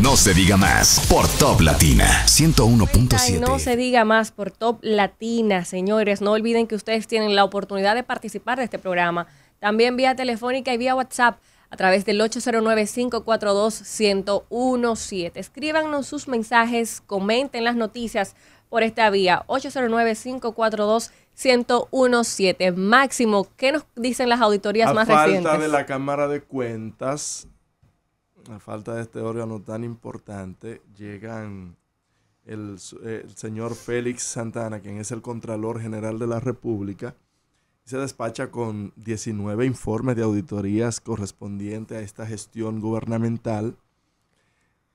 No se diga más por Top Latina 101.7. No se diga más por Top Latina, señores. No olviden que ustedes tienen la oportunidad de participar de este programa. También vía telefónica y vía WhatsApp a través del 809-542-1017. Escríbanos sus mensajes, comenten las noticias por esta vía, 809-542-1017. Máximo, ¿qué nos dicen las auditorías más recientes? A falta de la Cámara de Cuentas, a falta de este órgano tan importante, llegan el señor Félix Santana, quien es el Contralor General de la República, y se despacha con 19 informes de auditorías correspondientes a esta gestión gubernamental.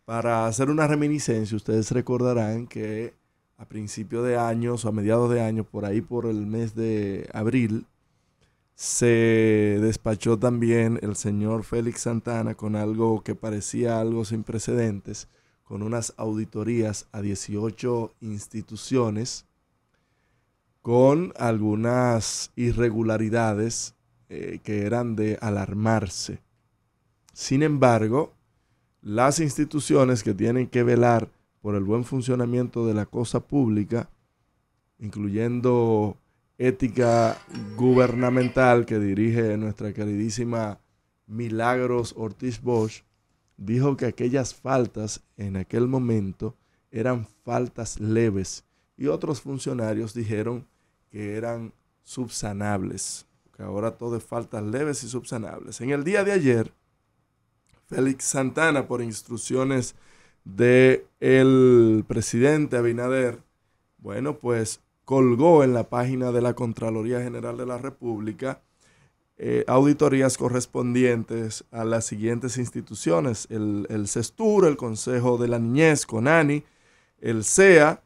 Para hacer una reminiscencia, ustedes recordarán que a principios de años o a mediados de año, por ahí por el mes de abril, se despachó también el señor Félix Santana con algo que parecía algo sin precedentes, con unas auditorías a 18 instituciones con algunas irregularidades que eran de alarmarse. Sin embargo, las instituciones que tienen que velar por el buen funcionamiento de la cosa pública, incluyendo ética gubernamental que dirige nuestra queridísima Milagros Ortiz Bosch, dijo que aquellas faltas en aquel momento eran faltas leves y otros funcionarios dijeron que eran subsanables, que ahora todo es faltas leves y subsanables. En el día de ayer, Félix Santana, por instrucciones del presidente Abinader, bueno, pues colgó en la página de la Contraloría General de la República auditorías correspondientes a las siguientes instituciones: el CESTUR, el Consejo de la Niñez, CONANI, el CEA,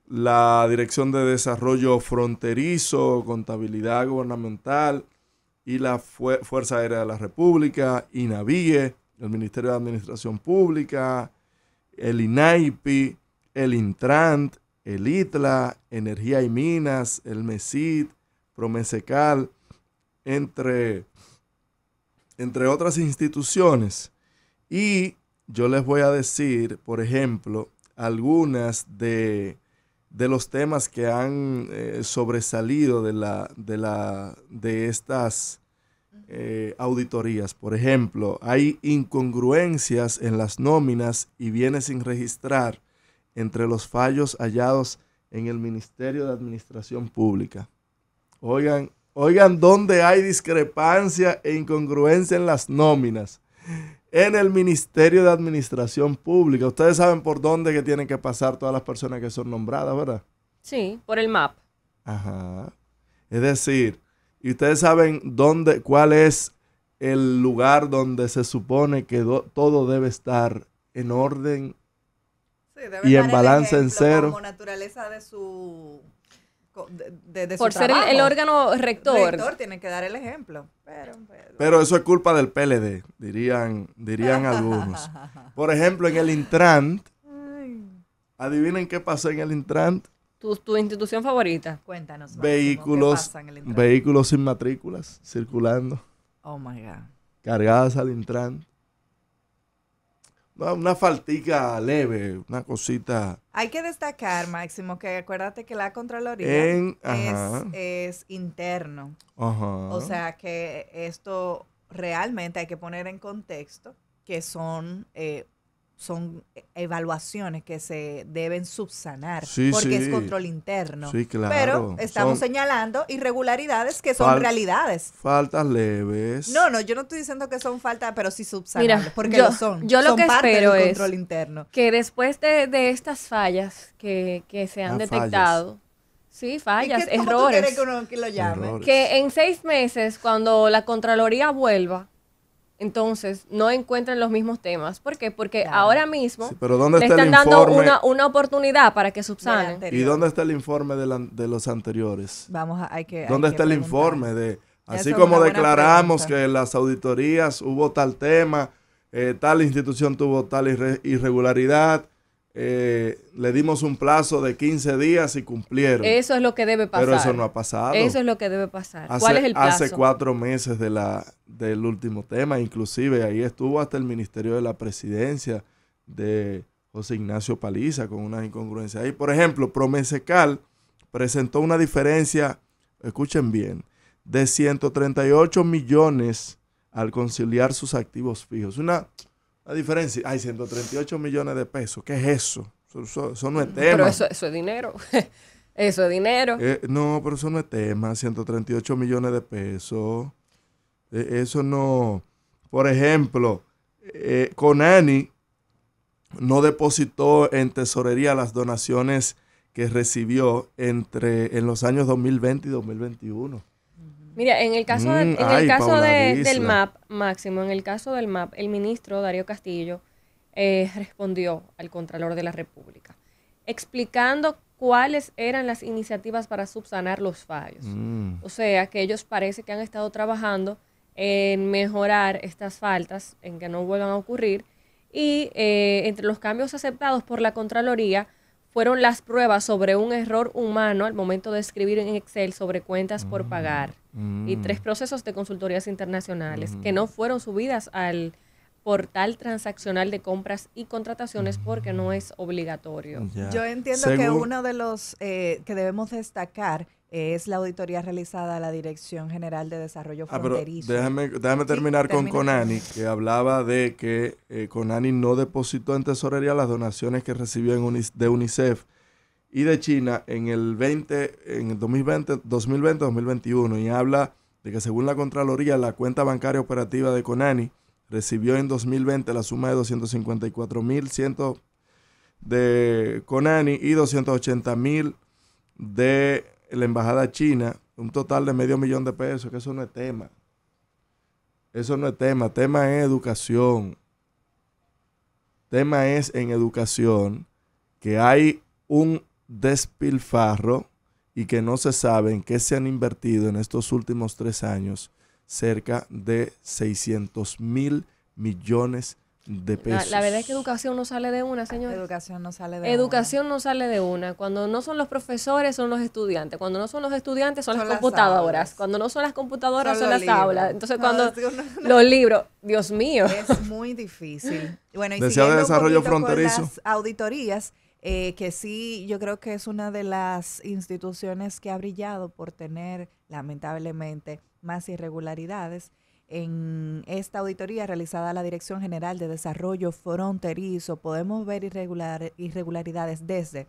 la Dirección de Desarrollo Fronterizo, Contabilidad Gubernamental y la Fuerza Aérea de la República, INAVIE, el Ministerio de Administración Pública, el INAIPI, el Intrant, el ITLA, Energía y Minas, el MESID, Promesecal, entre otras instituciones. Y yo les voy a decir, por ejemplo, algunas de los temas que han sobresalido de estas auditorías. Por ejemplo, hay incongruencias en las nóminas y bienes sin registrar entre los fallos hallados en el Ministerio de Administración Pública. Oigan dónde hay discrepancia e incongruencia en las nóminas. En el Ministerio de Administración Pública. Ustedes saben por dónde que tienen que pasar todas las personas que son nombradas, ¿verdad? Sí, por el MAP. Ajá. Es decir, y ustedes saben cuál es el lugar donde se supone que todo debe estar en orden. Sí, debe y dar en balance en cero. Como naturaleza de su por su ser el órgano rector. Rector tiene que dar el ejemplo. Pero eso es culpa del PLD, dirían algunos. Por ejemplo, en el Intrant, adivinen qué pasó en el Intrant. Tu institución favorita. Cuéntanos, Vehículos, ¿qué pasa en el Intrant? vehículos sin matrículas circulando. Oh my God. Cargadas al Intrant. Una faltica leve, una cosita. Hay que destacar, Máximo, que acuérdate que la Contraloría es interno. Ajá. O sea que esto realmente hay que poner en contexto que son evaluaciones que se deben subsanar, porque es control interno. Sí, claro. Pero estamos señalando irregularidades que son realidades. Faltas leves. No, yo no estoy diciendo que son faltas, pero sí subsanables. Mira, porque lo son. Yo lo son que parte espero del es control interno. que después de estas fallas que se han detectado, sí, fallas, ¿Cómo errores, tú quieres que lo llame? Errores. que en 6 meses, cuando la Contraloría vuelva, entonces no encuentren los mismos temas. ¿Por qué? Porque Claro. ahora mismo Sí, pero ¿dónde le está el están dando informe? una oportunidad para que subsanen. ¿Y dónde está el informe de los anteriores? Hay que ¿Dónde está el preguntar. informe de así Esa es como una buena declaramos pregunta. que en las auditorías hubo tal tema, tal institución tuvo tal irregularidad, le dimos un plazo de 15 días y cumplieron? Eso es lo que debe pasar. Pero eso no ha pasado. Eso es lo que debe pasar. ¿Cuál es el plazo? Hace 4 meses del último tema, inclusive ahí estuvo hasta el Ministerio de la Presidencia de José Ignacio Paliza con unas incongruencias ahí. Por ejemplo, Promesecal presentó una diferencia, escuchen bien, de 138 millones al conciliar sus activos fijos. Una diferencia, hay 138 millones de pesos. ¿Qué es eso? Eso no es tema. Pero eso es dinero. Eso es dinero. No, pero eso no es tema. 138 millones de pesos. Eso no. Por ejemplo, Conani no depositó en tesorería las donaciones que recibió en los años 2020 y 2021. Mira, en el caso, del MAP, Máximo, en el caso del MAP, el ministro Darío Castillo respondió al Contralor de la República, explicando cuáles eran las iniciativas para subsanar los fallos. O sea, que ellos parece que han estado trabajando en mejorar estas faltas, en que no vuelvan a ocurrir, y entre los cambios aceptados por la Contraloría fueron las pruebas sobre un error humano al momento de escribir en Excel sobre cuentas por pagar y 3 procesos de consultorías internacionales que no fueron subidas al portal transaccional de compras y contrataciones porque no es obligatorio. Yo entiendo que uno de los que debemos destacar es la auditoría realizada a la Dirección General de Desarrollo Fronterizo. Pero déjame terminar con Conani, que hablaba de que Conani no depositó en tesorería las donaciones que recibió de UNICEF y de China en el 2020-2021, y habla de que según la Contraloría, la cuenta bancaria operativa de Conani recibió en 2020 la suma de 254.100 de Conani y 280.000 de la embajada china, un total de $500,000 de pesos, que eso no es tema. Eso no es tema. Tema es educación. Tema es en educación que hay un despilfarro y que no se sabe en qué se han invertido en estos últimos 3 años cerca de 600,000 millones de pesos. La verdad es que educación no sale de una, señor. Educación no sale de una. Cuando no son los profesores, son los estudiantes. Cuando no son los estudiantes, son las computadoras. Cuando no son las computadoras, son las aulas. Entonces, los libros, Dios mío. Es muy difícil. Bueno, y Deseo de desarrollo fronterizo. Con las auditorías, que sí, yo creo que es una de las instituciones que ha brillado por tener, lamentablemente, más irregularidades. En esta auditoría realizada a la Dirección General de Desarrollo Fronterizo podemos ver irregularidades desde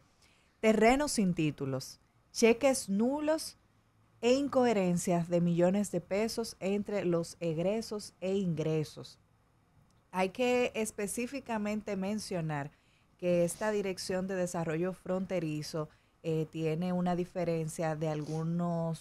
terrenos sin títulos, cheques nulos e incoherencias de millones de pesos entre los egresos e ingresos. Hay que específicamente mencionar que esta Dirección de Desarrollo Fronterizo tiene una diferencia de de 1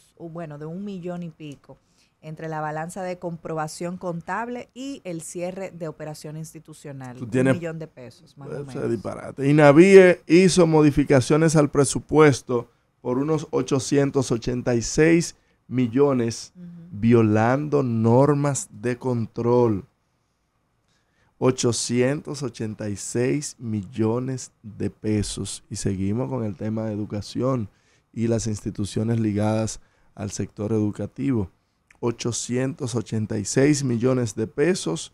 millón y pico entre la balanza de comprobación contable y el cierre de operación institucional. $1 millón de pesos, más o menos. Disparate. INAVIE hizo modificaciones al presupuesto por unos 886 millones, violando normas de control. 886 millones de pesos. Y seguimos con el tema de educación y las instituciones ligadas al sector educativo. 886 millones de pesos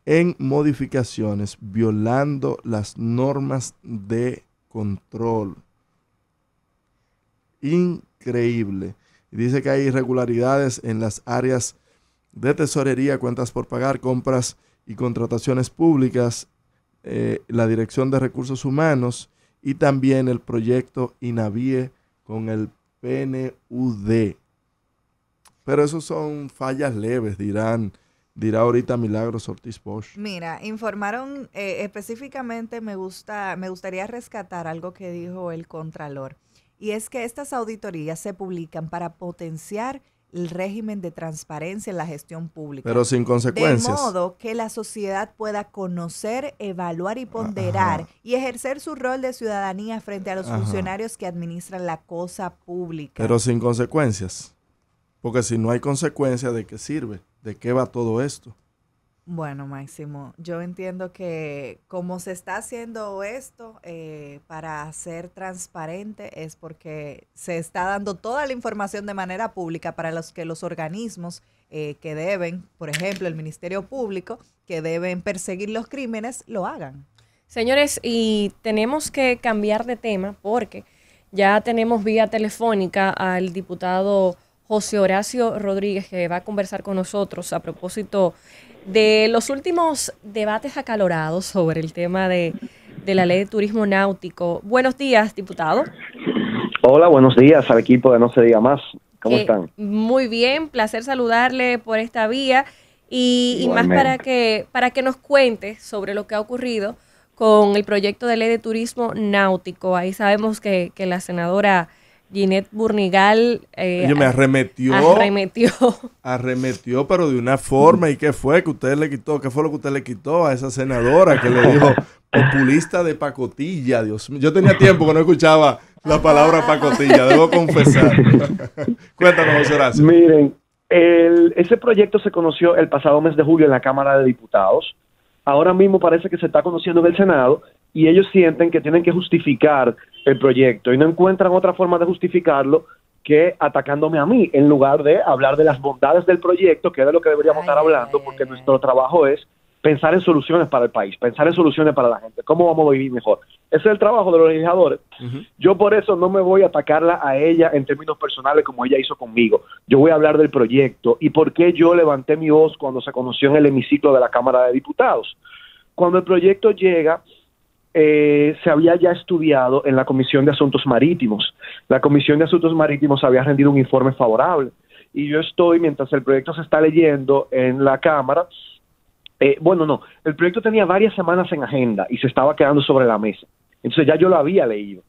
en modificaciones, violando las normas de control. Increíble. Dice que hay irregularidades en las áreas de tesorería, cuentas por pagar, compras y contrataciones públicas, la Dirección de Recursos Humanos y también el proyecto INAVIE con el PNUD. Pero eso son fallas leves, dirá ahorita Milagros Ortiz Bosch. Mira, informaron específicamente, me gustaría rescatar algo que dijo el Contralor, y es que estas auditorías se publican para potenciar el régimen de transparencia en la gestión pública. Pero sin consecuencias. De modo que la sociedad pueda conocer, evaluar y ponderar y ejercer su rol de ciudadanía frente a los funcionarios que administran la cosa pública. Pero sin consecuencias. Porque si no hay consecuencias, ¿de qué sirve? ¿De qué va todo esto? Bueno, Máximo, yo entiendo que como se está haciendo esto para ser transparente es porque se está dando toda la información de manera pública para que los organismos que deben, por ejemplo, el Ministerio Público, que deben perseguir los crímenes, lo hagan. Señores, y tenemos que cambiar de tema porque ya tenemos vía telefónica al diputado José Horacio Rodríguez, que va a conversar con nosotros a propósito de los últimos debates acalorados sobre el tema de la ley de turismo náutico. Buenos días, diputado. Hola, buenos días al equipo de No Se Diga Más. ¿Cómo están? Muy bien, placer saludarle por esta vía y más para que nos cuente sobre lo que ha ocurrido con el proyecto de ley de turismo náutico. Ahí sabemos que la senadora Ginette Burnigal me arremetió, pero de una forma. ¿Y qué fue que usted le quitó? ¿Qué fue lo que usted le quitó a esa senadora que le dijo populista de pacotilla? Dios mío, yo tenía tiempo que no escuchaba la palabra pacotilla, debo confesar. Cuéntanos, José Horacio. Miren, ese proyecto se conoció el pasado mes de julio en la Cámara de Diputados. Ahora mismo parece que se está conociendo en el Senado y ellos sienten que tienen que justificar el proyecto y no encuentran otra forma de justificarlo que atacándome a mí, en lugar de hablar de las bondades del proyecto, que es de lo que deberíamos estar hablando, porque nuestro trabajo es pensar en soluciones para el país, pensar en soluciones para la gente, cómo vamos a vivir mejor. Ese es el trabajo de los legisladores. Yo por eso no me voy a atacarla a ella en términos personales como ella hizo conmigo. Yo voy a hablar del proyecto y por qué yo levanté mi voz cuando se conoció en el hemiciclo de la Cámara de Diputados. Cuando el proyecto llega, se había ya estudiado en la Comisión de Asuntos Marítimos. La Comisión de Asuntos Marítimos había rendido un informe favorable y yo estoy, mientras el proyecto se está leyendo en la Cámara, el proyecto tenía varias semanas en agenda y se estaba quedando sobre la mesa. Entonces ya yo lo había leído.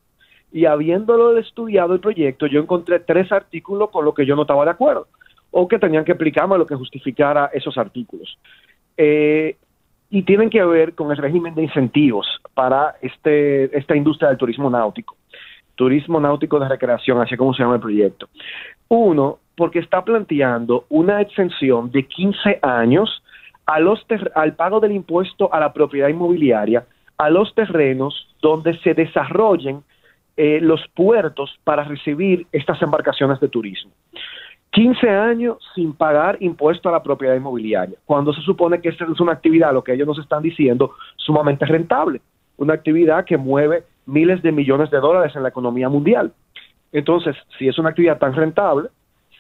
Y habiéndolo estudiado el proyecto, yo encontré 3 artículos con los que yo no estaba de acuerdo o que tenían que explicarme lo que justificara esos artículos. Y tienen que ver con el régimen de incentivos para esta industria del turismo náutico de recreación, así como se llama el proyecto. Uno, porque está planteando una exención de 15 años al pago del impuesto a la propiedad inmobiliaria a los terrenos donde se desarrollen los puertos para recibir estas embarcaciones de turismo. 15 años sin pagar impuesto a la propiedad inmobiliaria, cuando se supone que esta es una actividad, lo que ellos nos están diciendo, sumamente rentable, una actividad que mueve miles de millones de dólares en la economía mundial. Entonces, si es una actividad tan rentable,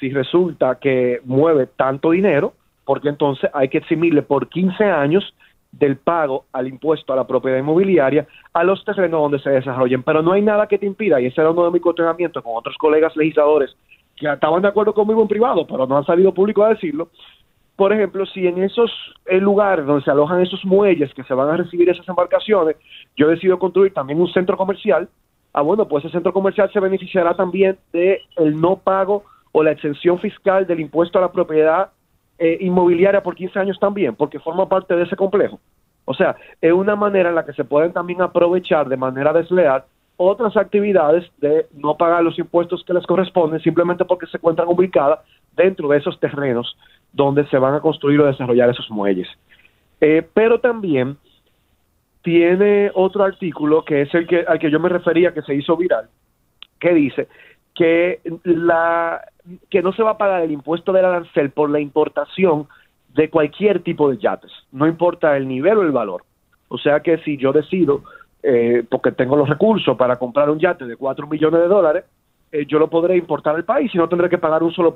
si resulta que mueve tanto dinero, porque entonces hay que eximirle por 15 años del pago al impuesto a la propiedad inmobiliaria a los terrenos donde se desarrollen. Pero no hay nada que te impida, y ese era uno de mis cuestionamientos con otros colegas legisladores que estaban de acuerdo conmigo en privado, pero no han salido público a decirlo. Por ejemplo, si en esos lugares donde se alojan esos muelles que se van a recibir esas embarcaciones, yo decido construir también un centro comercial, pues ese centro comercial se beneficiará también de el no pago o la exención fiscal del impuesto a la propiedad inmobiliaria por 15 años también, porque forma parte de ese complejo. O sea, es una manera en la que se pueden también aprovechar de manera desleal otras actividades de no pagar los impuestos que les corresponden simplemente porque se encuentran ubicadas dentro de esos terrenos donde se van a construir o desarrollar esos muelles. Pero también tiene otro artículo que es al que yo me refería, que se hizo viral, que dice que no se va a pagar el impuesto del arancel por la importación de cualquier tipo de yates, no importa el nivel o el valor. O sea que si yo decido, porque tengo los recursos para comprar un yate de $4 millones, yo lo podré importar al país y no tendré que pagar un solo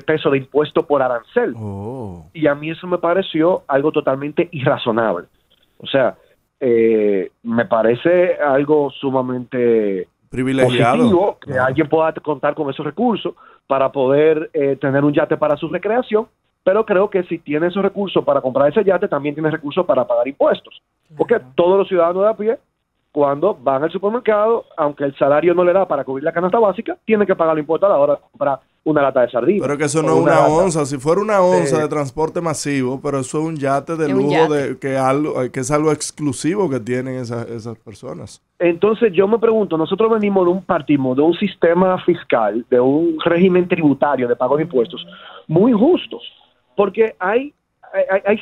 peso de impuesto por arancel. Y a mí eso me pareció algo totalmente irrazonable. O sea, me parece algo sumamente privilegiado, positivo que alguien pueda contar con esos recursos para poder tener un yate para su recreación, pero creo que si tiene esos recursos para comprar ese yate, también tiene recursos para pagar impuestos. Porque todos los ciudadanos de a pie, cuando van al supermercado, aunque el salario no le da para cubrir la canasta básica, tienen que pagar el impuesto a la hora de comprar una lata de sardinas. Pero que eso no es una onza. Si fuera una onza de transporte masivo, pero eso es un yate de lujo, que es algo exclusivo que tienen esas personas. Entonces yo me pregunto, nosotros partimos de un sistema fiscal, de un régimen tributario de pago de impuestos muy justos, porque hay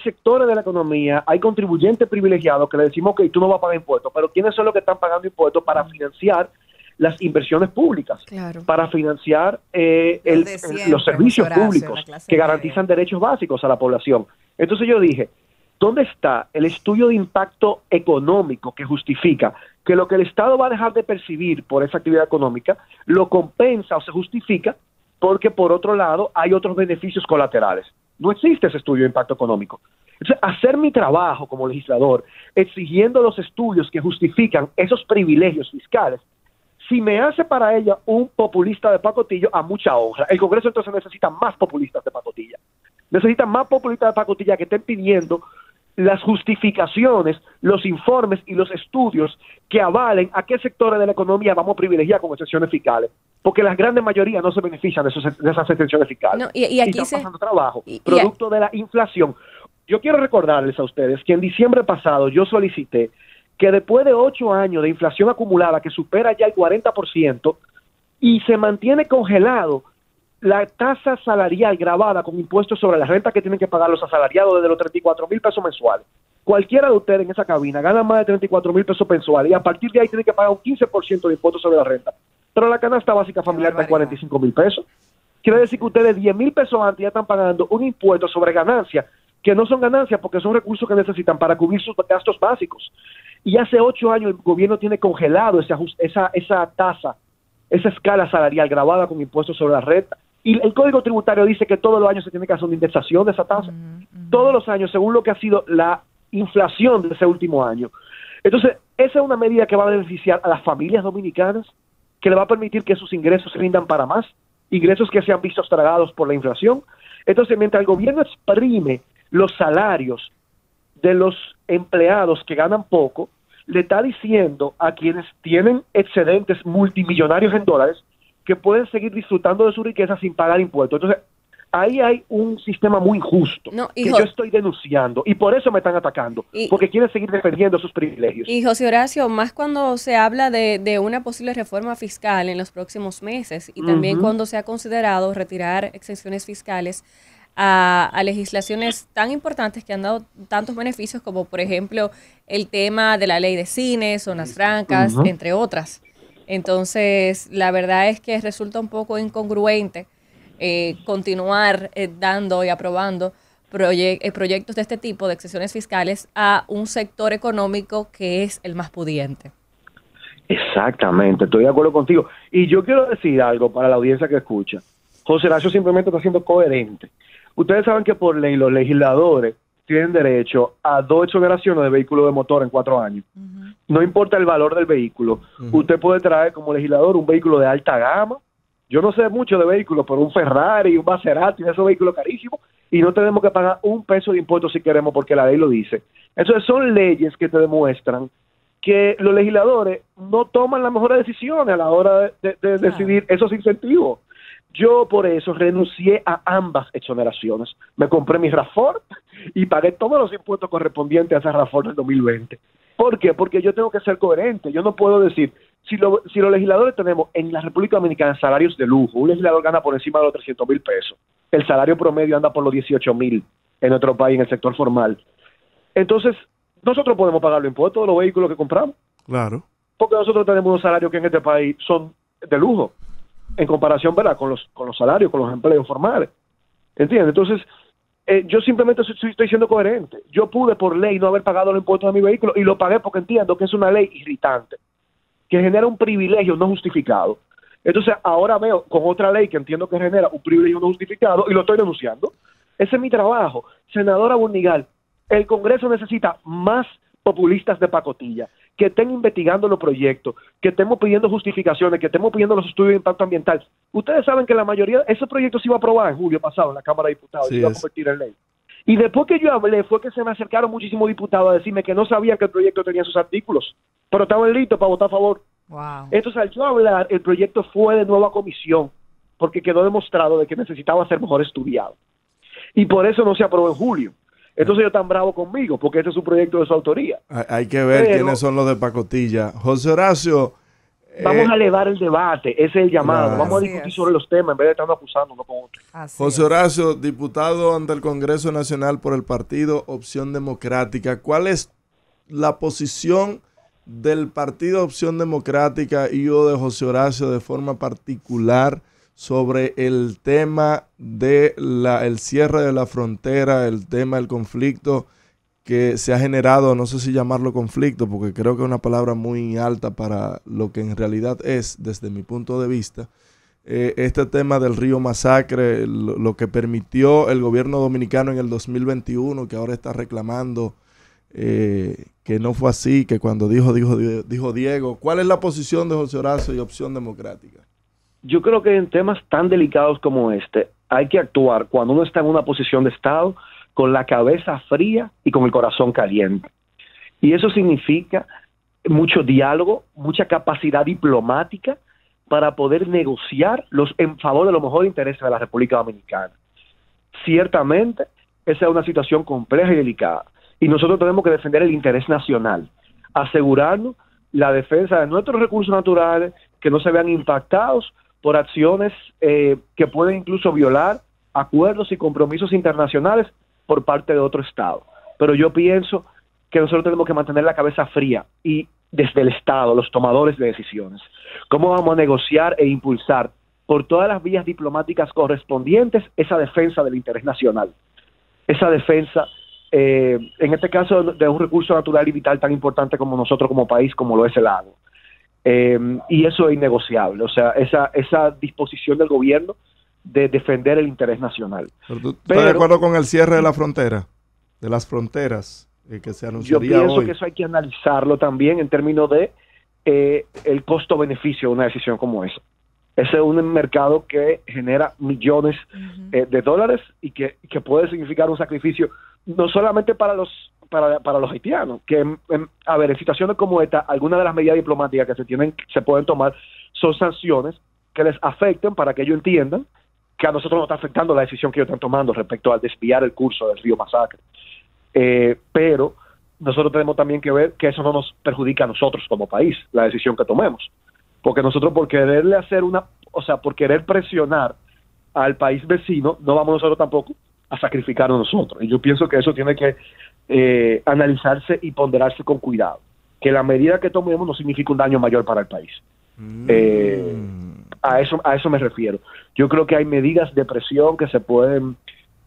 sectores de la economía, hay contribuyentes privilegiados que le decimos que tú no vas a pagar impuestos, pero ¿quiénes son los que están pagando impuestos para financiar las inversiones públicas, para financiar los servicios públicos que garantizan derechos básicos a la población? Entonces yo dije, ¿Dónde está el estudio de impacto económico que justifica que lo que el Estado va a dejar de percibir por esa actividad económica lo compensa o se justifica porque, por otro lado, hay otros beneficios colaterales? No existe ese estudio de impacto económico. Entonces, hacer mi trabajo como legislador exigiendo los estudios que justifican esos privilegios fiscales, si me hace para ella un populista de pacotilla, a mucha honra. El Congreso entonces necesita más populistas de pacotilla. Necesita más populistas de pacotilla que estén pidiendo las justificaciones, los informes y los estudios que avalen a qué sectores de la economía vamos a privilegiar con excepciones fiscales, porque las grandes mayorías no se benefician de esas excepciones fiscales. No, y aquí están pasando trabajo, producto de la inflación. Yo quiero recordarles a ustedes que en diciembre pasado yo solicité que después de 8 años de inflación acumulada que supera ya el 40% y se mantiene congelado la tasa salarial grabada con impuestos sobre la renta que tienen que pagar los asalariados desde los 34,000 pesos mensuales. Cualquiera de ustedes en esa cabina gana más de 34,000 pesos mensuales y a partir de ahí tienen que pagar un 15% de impuestos sobre la renta. Pero la canasta básica familiar está en 45,000 pesos. Quiere decir que ustedes 10,000 pesos antes ya están pagando un impuesto sobre ganancias que no son ganancias porque son recursos que necesitan para cubrir sus gastos básicos. Y hace 8 años el gobierno tiene congelado esa tasa, esa escala salarial grabada con impuestos sobre la renta. Y el Código Tributario dice que todos los años se tiene que hacer una indexación de esa tasa. Todos los años, según lo que ha sido la inflación de ese último año. Entonces, esa es una medida que va a beneficiar a las familias dominicanas, que le va a permitir que sus ingresos rindan para más, ingresos que se han visto estragados por la inflación. Entonces, mientras el gobierno exprime los salarios de los empleados que ganan poco, le está diciendo a quienes tienen excedentes multimillonarios en dólares que pueden seguir disfrutando de su riqueza sin pagar impuestos. Entonces, ahí hay un sistema muy injusto que yo estoy denunciando y por eso me están atacando, porque quieren seguir defendiendo sus privilegios. Y José Horacio, más cuando se habla de una posible reforma fiscal en los próximos meses y también cuando se ha considerado retirar exenciones fiscales a legislaciones tan importantes que han dado tantos beneficios como, por ejemplo, el tema de la ley de cine, zonas francas, entre otras. Entonces, la verdad es que resulta un poco incongruente continuar dando y aprobando proyectos de este tipo de exenciones fiscales a un sector económico que es el más pudiente. Exactamente, estoy de acuerdo contigo. Y yo quiero decir algo para la audiencia que escucha. José Horacio simplemente está siendo coherente. Ustedes saben que por ley los legisladores tienen derecho a 2 exoneraciones de vehículos de motor en 4 años. No importa el valor del vehículo. Usted puede traer como legislador un vehículo de alta gama. Yo no sé mucho de vehículos, pero un Ferrari, un Maserati, esos vehículos carísimos, y no tenemos que pagar un peso de impuestos si queremos porque la ley lo dice. Entonces son leyes que te demuestran que los legisladores no toman las mejores decisiones a la hora de decidir esos incentivos. Yo por eso renuncié a ambas exoneraciones. Me compré mi RAFOR y pagué todos los impuestos correspondientes a esa RAFOR del 2020. ¿Por qué? Porque yo tengo que ser coherente. Yo no puedo decir, si los legisladores tenemos en la República Dominicana salarios de lujo, un legislador gana por encima de los 300,000 pesos. El salario promedio anda por los 18,000 en nuestro país, en el sector formal. Entonces, nosotros podemos pagar los impuestos de los vehículos que compramos. Claro. Porque nosotros tenemos unos salarios que en este país son de lujo, en comparación, ¿verdad?, con los salarios, con los empleos formales. ¿Entiendes? Entonces, yo simplemente estoy siendo coherente. Yo pude por ley no haber pagado los impuestos de mi vehículo y lo pagué porque entiendo que es una ley irritante, que genera un privilegio no justificado. Entonces, ahora veo con otra ley que entiendo que genera un privilegio no justificado y lo estoy denunciando. Ese es mi trabajo. Senadora Burnigal, el Congreso necesita más populistas de pacotilla, que estén investigando los proyectos, que estemos pidiendo justificaciones, que estemos pidiendo los estudios de impacto ambiental. Ustedes saben que la mayoría de esos proyectos se iba a aprobar en julio pasado en la Cámara de Diputados, y se iba a convertir en ley. Y después que yo hablé, fue que se me acercaron muchísimos diputados a decirme que no sabían que el proyecto tenía sus artículos, pero estaban listos para votar a favor. Wow. Entonces, al yo hablar, el proyecto fue de nuevo a comisión, porque quedó demostrado de que necesitaba ser mejor estudiado. Y por eso no se aprobó en julio. Entonces ellos están bravos conmigo, porque este es un proyecto de su autoría. Hay que ver quiénes son los de pacotilla. José Horacio. Vamos a elevar el debate, ese es el llamado. Claro. Vamos a discutir sobre los temas en vez de estar acusando uno con otro. José Horacio, diputado ante el Congreso Nacional por el partido Opción Democrática. ¿Cuál es la posición del partido Opción Democrática y o de José Horacio de forma particular sobre el tema de el cierre de la frontera, el tema del conflicto que se ha generado, no sé si llamarlo conflicto, porque creo que es una palabra muy alta para lo que en realidad es, desde mi punto de vista, este tema del Río Masacre, lo que permitió el gobierno dominicano en el 2021, que ahora está reclamando que no fue así, que cuando dijo Diego. ¿Cuál es la posición de José Horacio y Opción Democrática? Yo creo que en temas tan delicados como este, hay que actuar cuando uno está en una posición de Estado con la cabeza fría y con el corazón caliente. Y eso significa mucho diálogo, mucha capacidad diplomática para poder negociar en favor de los mejores intereses de la República Dominicana. Ciertamente, esa es una situación compleja y delicada. Y nosotros tenemos que defender el interés nacional, asegurarnos la defensa de nuestros recursos naturales, que no se vean impactados por acciones que pueden incluso violar acuerdos y compromisos internacionales por parte de otro Estado. Pero yo pienso que nosotros tenemos que mantener la cabeza fría y desde el Estado, los tomadores de decisiones. ¿Cómo vamos a negociar e impulsar por todas las vías diplomáticas correspondientes esa defensa del interés nacional? Esa defensa, en este caso, de un recurso natural y vital tan importante como nosotros como país, como lo es el agua. Y eso es innegociable, o sea, esa disposición del gobierno de defender el interés nacional. ¿Estás de acuerdo con el cierre de la frontera? De las fronteras que se anunciaría hoy. Yo pienso que eso hay que analizarlo también en términos de el costo-beneficio de una decisión como esa. Ese es un mercado que genera millones de dólares y que puede significar un sacrificio no solamente para los haitianos, que a ver, en situaciones como esta, algunas de las medidas diplomáticas que se pueden tomar son sanciones que les afecten para que ellos entiendan que a nosotros nos está afectando la decisión que ellos están tomando respecto al desviar el curso del río Masacre. Pero nosotros tenemos también que ver que eso no nos perjudica a nosotros como país, la decisión que tomemos. Porque nosotros por querer presionar al país vecino, no vamos nosotros tampoco a sacrificarnos nosotros. Y yo pienso que eso tiene que analizarse y ponderarse con cuidado. Que la medida que tomemos no significa un daño mayor para el país. A eso me refiero. Yo creo que hay medidas de presión que se pueden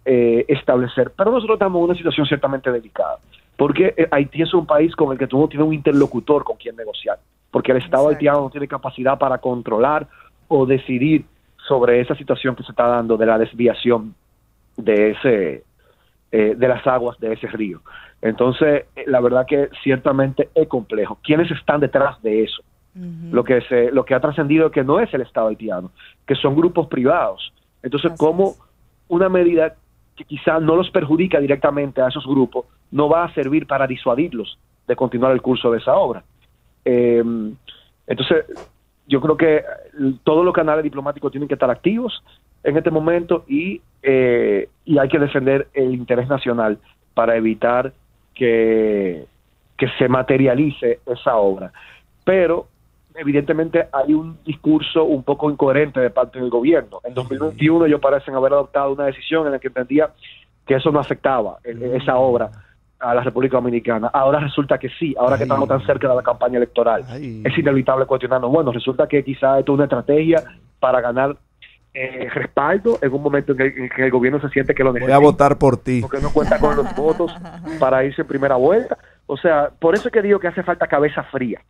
establecer, pero nosotros estamos en una situación ciertamente delicada, porque Haití es un país con el que tú no tienes un interlocutor con quien negociar, porque el Estado haitiano no tiene capacidad para controlar o decidir sobre esa situación que se está dando de la desviación de las aguas de ese río. Entonces, la verdad que ciertamente es complejo. ¿Quiénes están detrás de eso? Lo que ha trascendido es que no es el Estado haitiano, que son grupos privados. Entonces, ¿cómo una medida que quizá no los perjudica directamente a esos grupos no va a servir para disuadirlos de continuar el curso de esa obra? Entonces, yo creo que todos los canales diplomáticos tienen que estar activos en este momento y hay que defender el interés nacional para evitar que se materialice esa obra. Pero evidentemente hay un discurso un poco incoherente de parte del gobierno. En 2021 ellos parecen haber adoptado una decisión en la que entendía que eso no afectaba esa obra a la República Dominicana. Ahora resulta que sí, ahora que estamos tan cerca de la campaña electoral. Es inevitable cuestionarnos. Bueno, resulta que quizá esto es una estrategia para ganar respaldo en un momento en que el gobierno se siente que lo necesita. Voy a votar por ti. Porque no cuenta con los votos para irse en primera vuelta. O sea, por eso es que digo que hace falta cabeza fría.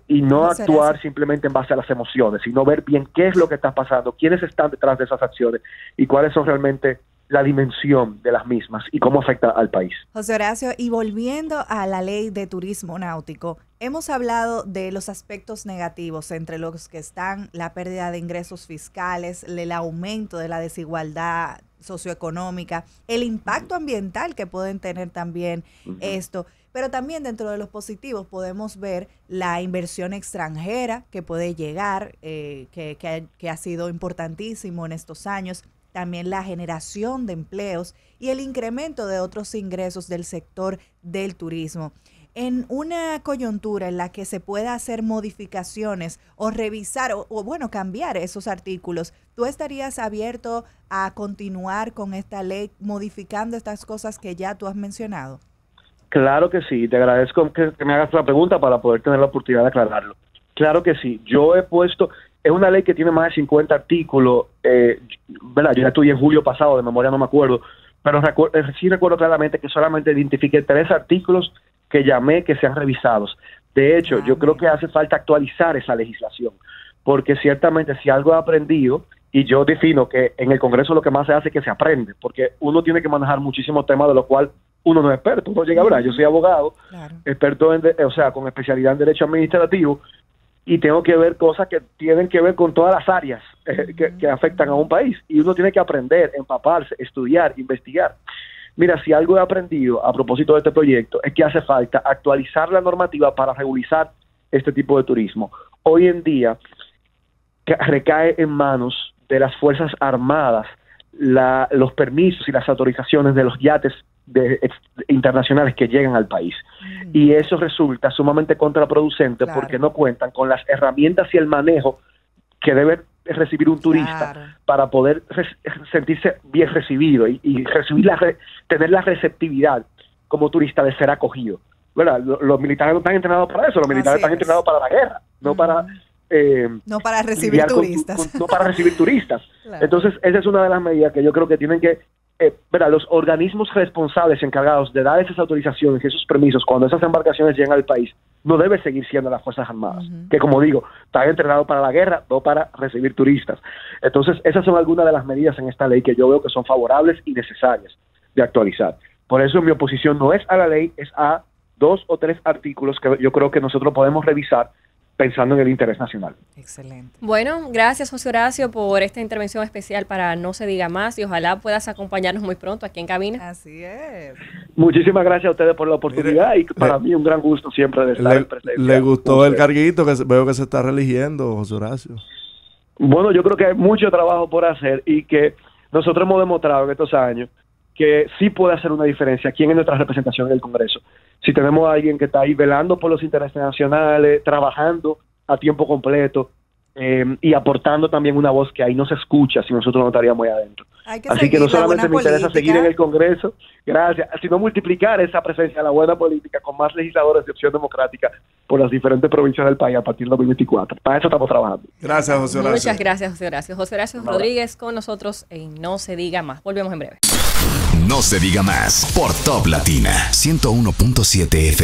Y no actuar simplemente en base a las emociones, sino ver bien qué es lo que está pasando, quiénes están detrás de esas acciones y cuáles son realmente la dimensión de las mismas y cómo afecta al país. José Horacio, y volviendo a la ley de turismo náutico, hemos hablado de los aspectos negativos, entre los que están la pérdida de ingresos fiscales, el aumento de la desigualdad socioeconómica, el impacto ambiental que pueden tener también esto. Pero también dentro de los positivos podemos ver la inversión extranjera que puede llegar, que ha sido importantísimo en estos años, también la generación de empleos y el incremento de otros ingresos del sector del turismo. En una coyuntura en la que se pueda hacer modificaciones o revisar o bueno, cambiar esos artículos, ¿tú estarías abierto a continuar con esta ley modificando estas cosas que ya tú has mencionado? Claro que sí, te agradezco que me hagas la pregunta para poder tener la oportunidad de aclararlo. Claro que sí, yo he puesto, es una ley que tiene más de 50 artículos, ¿verdad? Yo la estudié en julio pasado, de memoria no me acuerdo, pero sí recuerdo claramente que solamente identifiqué 3 artículos que llamé que sean revisados. De hecho, yo creo que hace falta actualizar esa legislación, porque ciertamente si algo he aprendido, y yo defino que en el Congreso lo que más se hace es que se aprende, porque uno tiene que manejar muchísimos temas de los cuales uno no es experto, uno llega a hablar. Yo soy abogado, experto con especialidad en Derecho Administrativo, y tengo que ver cosas que tienen que ver con todas las áreas que afectan a un país, y uno tiene que aprender, empaparse, estudiar, investigar. Mira, si algo he aprendido a propósito de este proyecto es que hace falta actualizar la normativa para regular este tipo de turismo. Hoy en día recae en manos de las Fuerzas Armadas los permisos y las autorizaciones de los yates internacionales que llegan al país. Y eso resulta sumamente contraproducente porque no cuentan con las herramientas y el manejo que debe recibir un turista para poder sentirse bien recibido y recibir tener la receptividad como turista de ser acogido. ¿Verdad? Los militares no están entrenados para eso, los militares están entrenados para la guerra, no para recibir turistas. No para recibir turistas. Claro. Entonces, esa es una de las medidas que yo creo que tienen que, los organismos responsables encargados de dar esas autorizaciones y esos permisos cuando esas embarcaciones llegan al país, no debe seguir siendo las Fuerzas Armadas, que como digo, están entrenados para la guerra, no para recibir turistas. Entonces, esas son algunas de las medidas en esta ley que yo veo que son favorables y necesarias de actualizar. Por eso mi oposición no es a la ley, es a 2 o 3 artículos que yo creo que nosotros podemos revisar pensando en el interés nacional. Excelente. Bueno, gracias José Horacio por esta intervención especial para No Se Diga Más y ojalá puedas acompañarnos muy pronto aquí en cabina. Así es. Muchísimas gracias a ustedes por la oportunidad. Mire, y para mí un gran gusto siempre de estar en presencia. ¿Le gustó el carguito que veo que se está reeligiendo, José Horacio? Bueno, yo creo que hay mucho trabajo por hacer y que nosotros hemos demostrado en estos años que sí puede hacer una diferencia quién es nuestra representación en el Congreso. Si tenemos a alguien que está ahí velando por los intereses nacionales, trabajando a tiempo completo y aportando también una voz que ahí no se escucha si nosotros no estaríamos ahí adentro. Así que no solamente me interesa seguir en el Congreso, gracias, sino multiplicar esa presencia de la buena política con más legisladores de Opción Democrática por las diferentes provincias del país a partir del 2024. Para eso estamos trabajando. Gracias, José Horacio. Muchas gracias, José Horacio. José Horacio Rodríguez con nosotros en No Se Diga Más. Volvemos en breve. No se diga más por Top Latina 101.7 FM.